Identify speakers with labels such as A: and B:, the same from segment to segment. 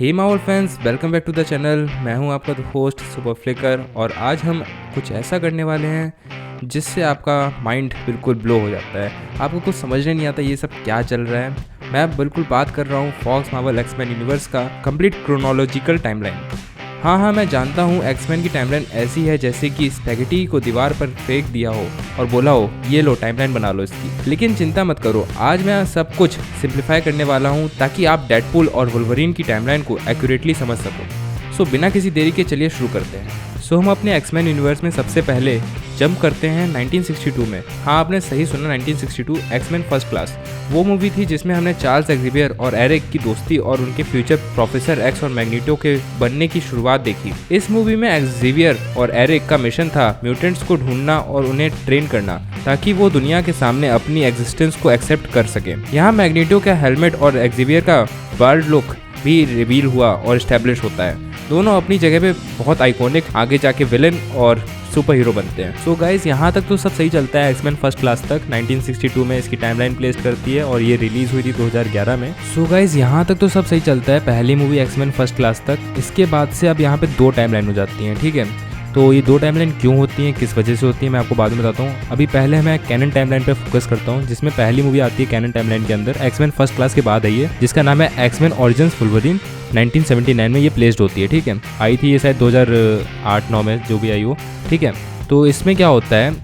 A: Hey Marvel fans, welcome back to the channel. मैं हूं आपका होस्ट सुपर फ्लिकर और आज हम कुछ ऐसा करने वाले हैं जिससे आपका माइंड बिल्कुल ब्लो हो जाता है। आपको कुछ समझने नहीं आता ये सब क्या चल रहा है। मैं बिल्कुल बात कर रहा हूं फॉक्स मार्वल एक्समैन यूनिवर्स का कंप्लीट क्रोनोलॉजिकल टाइमलाइन। हाँ, मैं जानता हूँ एक्समैन की टाइमलाइन ऐसी है जैसे कि स्पैगेटी को दीवार पर फेंक दिया हो और बोला हो ये लो टाइमलाइन बना लो इसकी। लेकिन चिंता मत करो, आज मैं सब कुछ सिंप्लीफाई करने वाला हूँ ताकि आप डेडपूल और वुल्वरीन की टाइमलाइन को एक्यूरेटली समझ सको। सो बिना किसी देरी के चलिए शुरू करते हैं। हम अपने एक्समैन यूनिवर्स में सबसे पहले जंप करते हैं 1962 में। हाँ, आपने सही सुना, 1962 एक्समैन फर्स्ट क्लास वो मूवी थी जिसमें हमने चार्ल्स एक्जेवियर और एरिक की दोस्ती और उनके फ्यूचर प्रोफेसर एक्स और मैग्नीटो के बनने की शुरुआत देखी। इस मूवी में एक्जेवियर और एरिक का मिशन था म्यूटेंट्स को ढूंढना और उन्हें ट्रेन करना ताकि वो दुनिया के सामने अपनी एग्जिस्टेंस को एक्सेप्ट कर सके। यहाँ मैग्नीटो का हेलमेट और एक्जेवियर का वर्ल्ड लुक भी रिवील हुआ और एस्टेब्लिश होता है। दोनों अपनी जगह पे बहुत आइकॉनिक आगे जाके विलेन और सुपर हीरो बनते हैं। सो गाइज, यहाँ तक तो सब सही चलता है। एक्समैन फर्स्ट क्लास तक 1962 में इसकी टाइमलाइन प्लेस करती है और ये रिलीज हुई थी 2011 में। सो गाइज, यहाँ तक तो सब सही चलता है, पहली मूवी एक्समैन फर्स्ट क्लास तक। इसके बाद से अब यहाँ पे दो टाइमलाइन हो जाती हैं, ठीक है। तो ये दो टाइमलाइन क्यों होती हैं, किस वजह से होती है, मैं आपको बाद में बताता हूँ। अभी पहले मैं कैनन टाइमलाइन पे फोकस करता हूँ, जिसमें पहली मूवी आती है कैनन टाइमलाइन के अंदर एक्समैन फर्स्ट क्लास के बाद आई है, जिसका नाम है एक्समैन ओरिजिन्स वुल्वरीन। 1979 में ये प्लेस्ड होती है, ठीक है। आई थी ये शायद 2008-9 में, जो भी आई हो, ठीक है। तो इसमें क्या होता है,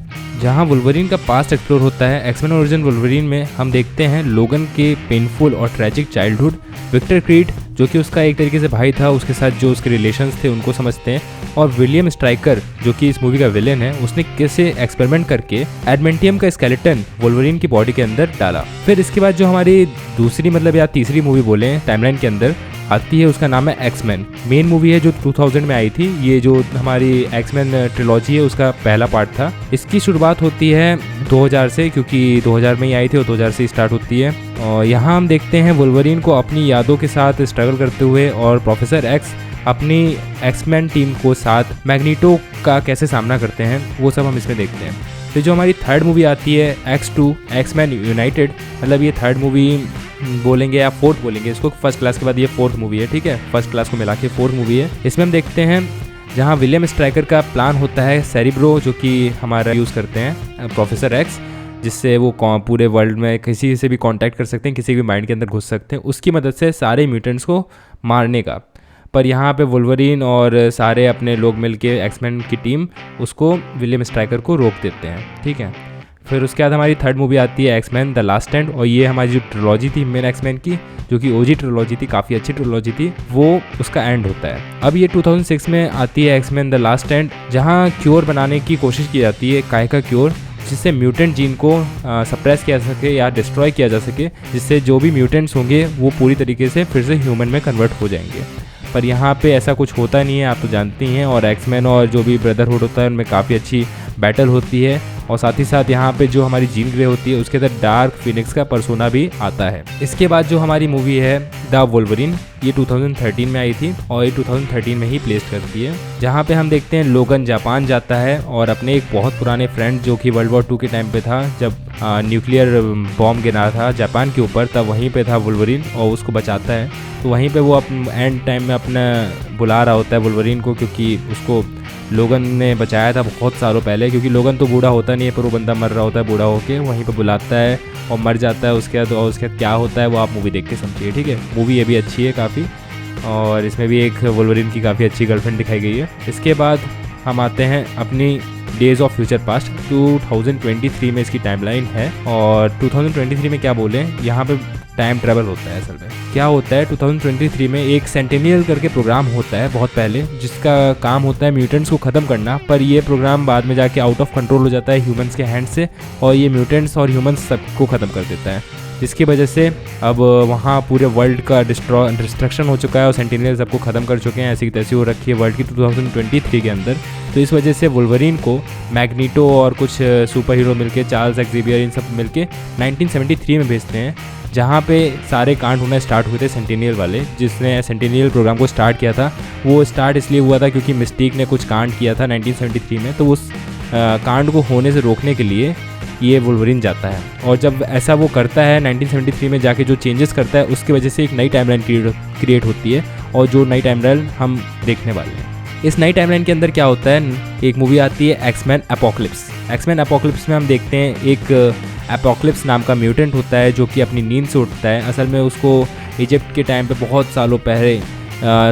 A: जहाँ वुल्वरीन का पास्ट एक्सप्लोर होता है। एक्समैन ओरिजिन वुल्वरीन में हम देखते हैं लोगन के पेनफुल और ट्रैजिक चाइल्डहुड, विक्टर क्रीड जो कि उसका एक तरीके से भाई था, उसके साथ जो उसके रिलेशंस थे उनको समझते हैं, और विलियम स्ट्राइकर जो कि इस मूवी का विलेन है, उसने कैसे एक्सपेरिमेंट करके एडमेंटियम का स्केलेटन वुल्वरीन की बॉडी के अंदर डाला। फिर इसके बाद जो हमारी दूसरी मतलब या तीसरी मूवी बोले टाइमलाइन के अंदर आती है, उसका नाम है एक्समैन। मेन मूवी है जो 2000 में आई थी। ये जो हमारी एक्समैन ट्रिलॉजी है उसका पहला पार्ट था। इसकी शुरुआत होती है 2000 से, क्योंकि 2000 में ही आई थी और 2000 से स्टार्ट होती है। और यहाँ हम देखते हैं वुल्वरीन को अपनी यादों के साथ स्ट्रगल करते हुए और प्रोफेसर एक्स अपनी एक्समैन टीम को साथ मैग्नीटो का कैसे सामना करते हैं, वो सब हम इसमें देखते हैं। फिर जो हमारी थर्ड मूवी आती है X2 एक्समैन यूनाइटेड, मतलब ये थर्ड मूवी बोलेंगे या फोर्थ बोलेंगे इसको, फर्स्ट क्लास के बाद ये फोर्थ मूवी है, ठीक है। फर्स्ट क्लास को मिला के फोर्थ मूवी है। इसमें हम देखते हैं जहाँ विलियम स्ट्राइकर का प्लान होता है सेरिब्रो, जो कि हमारा यूज़ करते हैं प्रोफेसर एक्स, जिससे वो पूरे वर्ल्ड में किसी से भी कांटेक्ट कर सकते हैं, किसी भी माइंड के अंदर घुस सकते हैं, उसकी मदद से सारे म्यूटेंट्स को मारने का। पर यहाँ पे वुल्वरीन और सारे अपने लोग मिलके एक्समैन की टीम उसको विलियम स्ट्राइकर को रोक देते हैं, ठीक है। फिर उसके बाद हमारी थर्ड मूवी आती है एक्समैन द लास्ट स्टैंड, और ये हमारी जो ट्रिलॉजी थी मेन एक्समैन की, जो कि ओजी ट्रिलॉजी थी, काफ़ी अच्छी ट्रिलॉजी थी, वो उसका एंड होता है। अब ये 2006 में आती है एक्समैन द लास्ट स्टैंड, जहाँ क्योर बनाने की कोशिश की जाती है, काय का क्योर, जिससे म्यूटेंट जीन को सप्रेस किया जा सके या डिस्ट्रॉय किया जा सके, जिससे जो भी म्यूटेंट्स होंगे वो पूरी तरीके से फिर से ह्यूमन में कन्वर्ट हो जाएंगे। पर यहाँ पे ऐसा कुछ होता नहीं है, आप तो जानती हैं। और एक्समैन और जो भी ब्रदरहुड होता है उनमें काफ़ी अच्छी बैटल होती है, और साथ ही साथ यहाँ पे जो हमारी जीन ग्रे होती है उसके अंदर डार्क फिनिक्स का पर्सोना भी आता है। इसके बाद जो हमारी मूवी है द वुल्वरीन, ये 2013 में आई थी और ये 2013 में ही प्लेस करती है, जहाँ पे हम देखते हैं लोगन जापान जाता है और अपने एक बहुत पुराने फ्रेंड जो कि वर्ल्ड वॉर 2 के टाइम पे था, जब न्यूक्लियर बॉम्ब गिरा था जापान के ऊपर, तब वहीं पे था वुल्वरीन और उसको बचाता है। तो वहीं पे वो अपने एंड टाइम में अपना बुला रहा होता है वुल्वरीन को, क्योंकि उसको लोगन ने बचाया था बहुत सालों पहले, क्योंकि लोगन तो बूढ़ा होता नहीं है पर वो बंदा मर रहा होता है बूढ़ा होके, वहीं पे बुलाता है और मर जाता है उसके बाद। और उसके बाद क्या होता है वो आप मूवी देख के समझिए, ठीक है। मूवी ये भी अच्छी है काफ़ी, और इसमें भी एक वुल्वरीन की काफ़ी अच्छी गर्लफ्रेंड दिखाई गई है। इसके बाद हम आते हैं अपनी डेज ऑफ फ्यूचर पास्ट, 2023 में इसकी टाइमलाइन है। और 2023 में क्या बोले, यहाँ पे टाइम ट्रैवल होता है। असल में क्या होता है, 2023 में एक सेंटिनियल करके प्रोग्राम होता है बहुत पहले, जिसका काम होता है म्यूटेंट्स को ख़त्म करना, पर ये प्रोग्राम बाद में जाके आउट ऑफ कंट्रोल हो जाता है ह्यूमंस के हैंड से, और ये म्यूटेंट्स और ह्यूमंस सबको ख़त्म कर देता है, जिसकी वजह से अब वहाँ पूरे वर्ल्ड का डिस्ट्रक्शन हो चुका है और सेंटिनियल सबको ख़त्म कर चुके हैं, ऐसी तैसी हो रखी है वर्ल्ड की 2023 के अंदर। तो इस वजह से वुल्वरीन को मैग्नीटो और कुछ सुपर हीरो मिलके, चार्ल्स एक्जेवियर, इन सब मिलके 1973 में भेजते हैं, जहाँ पे सारे कांड होना स्टार्ट हुए थे सेंटिनियल वाले। जिसने सेंटिनियल प्रोग्राम को स्टार्ट किया था वो स्टार्ट इसलिए हुआ था क्योंकि मिस्टीक ने कुछ कांड किया था 1973 में, तो उस कांड को होने से रोकने के लिए ये वुल्वरीन जाता है। और जब ऐसा वो करता है 1973 में जाके जो चेंजेस करता है, उसकी वजह से एक नई टाइमलाइन क्रिएट होती है और जो नई टाइमलाइन हम देखने वाले हैं। इस नई टाइमलाइन के अंदर क्या होता है, एक मूवी आती है एक्समैन एपोकलिप्स। एक्समैन एपोकलिप्स में हम देखते हैं एक एपोकलिप्स नाम का म्यूटेंट होता है जो कि अपनी नींद से उठता है। असल में उसको इजिप्ट के टाइम पे बहुत सालों पहले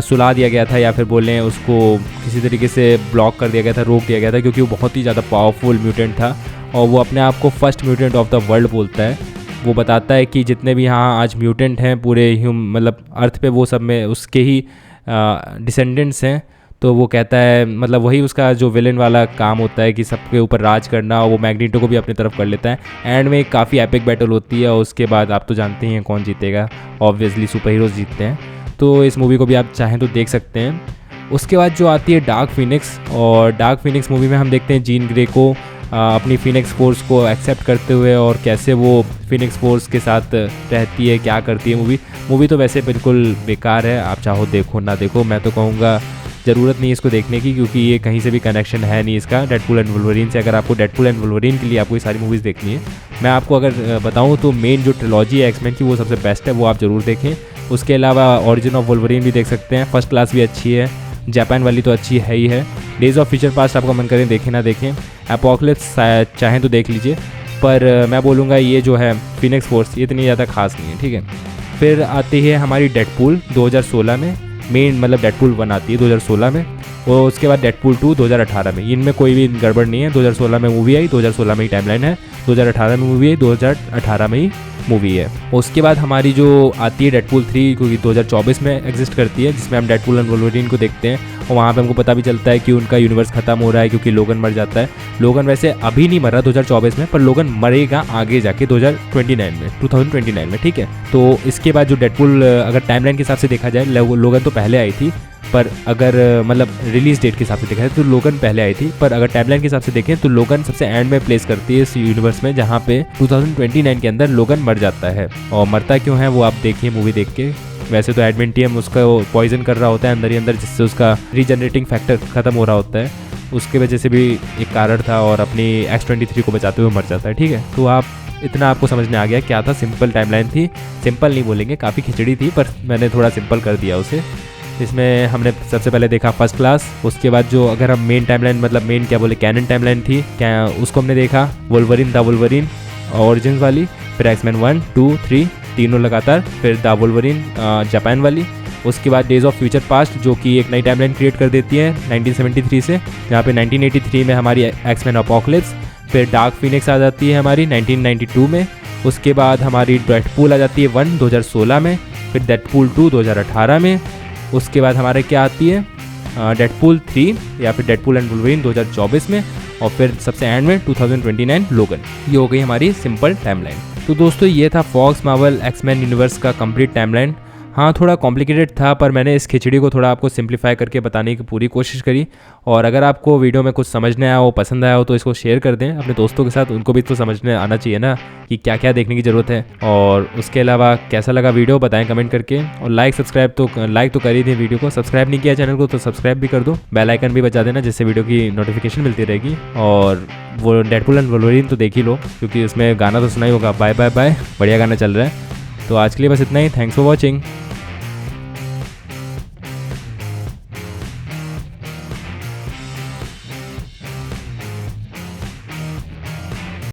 A: सुला दिया गया था, या फिर बोलें उसको किसी तरीके से ब्लॉक कर दिया गया था, रोक दिया गया था, क्योंकि वो बहुत ही ज़्यादा पावरफुल म्यूटेंट था और वो अपने आप को first mutant of the world बोलता है। वो बताता है कि जितने भी यहाँ आज म्यूटेंट हैं पूरे मतलब अर्थ पे, वो सब में उसके ही डिसेंडेंट्स हैं। तो वो कहता है, मतलब वही उसका जो विलेन वाला काम होता है कि सबके ऊपर राज करना, और वो मैग्नीटो को भी अपनी तरफ कर लेता है। एंड में एक काफ़ी एपिक बैटल होती है और उसके बाद आप तो जानते ही हैं कौन जीतेगा, ऑब्वियसली सुपर हीरोज़ जीतते हैं। तो इस मूवी को भी आप चाहें तो देख सकते हैं। उसके बाद जो आती है डार्क फिनिक्स, और डार्क फिनिक्स मूवी में हम देखते हैं जीन ग्रे को अपनी फिनिक्स फोर्स को एक्सेप्ट करते हुए, और कैसे वो फिनिक्स फोर्स के साथ रहती है, क्या करती है। मूवी तो वैसे बिल्कुल बेकार है, आप चाहो देखो ना देखो, मैं तो कहूँगा ज़रूरत नहीं इसको देखने की, क्योंकि ये कहीं से भी कनेक्शन है नहीं इसका डेडपूल एंड वुल्वरीन से। अगर आपको डेडपूल एंड वुल्वरीन के लिए आपको ये सारी मूवीज़ देखनी है, मैं आपको अगर बताऊँ तो मेन जो ट्रिलॉजी है एक्समैन की वो सबसे बेस्ट है, वो आप ज़रूर देखें। उसके अलावा ओरिजिन ऑफ वुल्वरीन भी देख सकते हैं, फर्स्ट क्लास भी अच्छी है, जापान वाली तो अच्छी है ही है। डेज ऑफ फ्यूचर पास्ट आपका मन करें देखें ना देखें, एपोकलिप्स चाहें तो देख लीजिए, पर मैं बोलूँगा ये जो है फिनिक्स फोर्स ये इतनी ज़्यादा खास नहीं है, ठीक है। फिर आती है हमारी डेडपूल 2016 में, मेन मतलब डेडपूल 1 आती है 2016 में, और उसके बाद डेडपूल 2 2018 में। इनमें कोई भी गड़बड़ नहीं है, 2016 में मूवी आई, 2016 में ही टाइमलाइन है, 2018 में मूवी आई, 2018 में ही मूवी है। उसके बाद हमारी जो आती है डेडपूल 3, क्योंकि 2024 में एग्जिस्ट करती है, जिसमें हम डेडपूल एंड वुल्वरीन को देखते हैं, और वहाँ पे हमको पता भी चलता है कि उनका यूनिवर्स ख़त्म हो रहा है क्योंकि लोगन मर जाता है। लोगन वैसे अभी नहीं मर रहा 2024 में, पर लोगन मरेगा आगे जाके 2029 में, ठीक है। तो इसके बाद जो डेडपूल अगर टाइमलाइन के हिसाब से देखा जाए, लोगन तो पहले आई थी, पर अगर मतलब रिलीज़ डेट के हिसाब से देखा जाए तो लोगन पहले आई थी, पर अगर टाइमलाइन के हिसाब से देखें तो लोगन सबसे एंड में प्लेस करती है इस यूनिवर्स में, जहाँ पे 2029 के अंदर लोगन मर जाता है। और मरता क्यों है वो आप देखिए मूवी देख के। वैसे तो एडमेंटियम उसका पॉइजन कर रहा होता है अंदर ही अंदर, जिससे उसका रीजनरेटिंग फैक्टर ख़त्म हो रहा होता है, उसके वजह से भी एक कारण था, और अपनी X-23 को बचाते हुए मर जाता है, ठीक है। तो आप इतना आपको समझ में आ गया क्या था, सिंपल टाइमलाइन थी, सिंपल नहीं बोलेंगे, काफ़ी खिचड़ी थी, पर मैंने थोड़ा सिंपल कर दिया उसे। इसमें हमने सबसे पहले देखा फर्स्ट क्लास, उसके बाद जो अगर हम मेन टाइमलाइन मतलब मेन क्या बोले कैनन टाइमलाइन थी क्या, उसको हमने देखा वुल्वरीन द वुल्वरीन ओरिजिन्स वाली, फिर एक्समैन 1 2 3 तीनों लगातार, फिर द वुल्वरीन जापान वाली। उसके बाद डेज ऑफ फ्यूचर पास्ट जो कि एक नई टाइमलाइन क्रिएट कर देती है 1973 से, जहाँ पे 1983 में हमारी एक्समैन एपोकलिप्स, फिर डार्क फिनिक्स आ जाती है हमारी 1992 में। उसके बाद हमारी डेडपूल आ जाती है 1 2016 में, फिर डेडपूल 2 2018 में। उसके बाद हमारे क्या आती है डेडपूल 3 या फिर डेडपूल एंड वुल्वरीन 2024 में, और फिर सबसे एंड में 2029 लोगन। ये हो गई हमारी सिंपल टाइमलाइन। तो दोस्तों ये था फॉक्स मार्वल एक्समैन यूनिवर्स का कंप्लीट टाइमलाइन। हाँ थोड़ा कॉम्प्लिकेटेड था, पर मैंने इस खिचड़ी को थोड़ा आपको सिंप्लीफाई करके बताने की पूरी कोशिश करी। और अगर आपको वीडियो में कुछ समझने आया हो, पसंद आया हो, तो इसको शेयर कर दें अपने दोस्तों के साथ, उनको भी तो समझने आना चाहिए ना कि क्या क्या देखने की ज़रूरत है। और उसके अलावा कैसा लगा वीडियो बताएं कमेंट करके, और लाइक तो कर ही दें वीडियो को। सब्सक्राइब नहीं किया चैनल को तो सब्सक्राइब भी कर दो, बेल आइकन भी बजा देना, जिससे वीडियो की नोटिफिकेशन मिलती रहेगी। और वो डेडपूल एंड वुल्वरीन तो देख ही लो, क्योंकि उसमें गाना तो सुना ही होगा, बाय बाय बाय, बढ़िया गाना चल रहा है। तो आज के लिए बस इतना ही, थैंक्स फॉर वॉचिंग।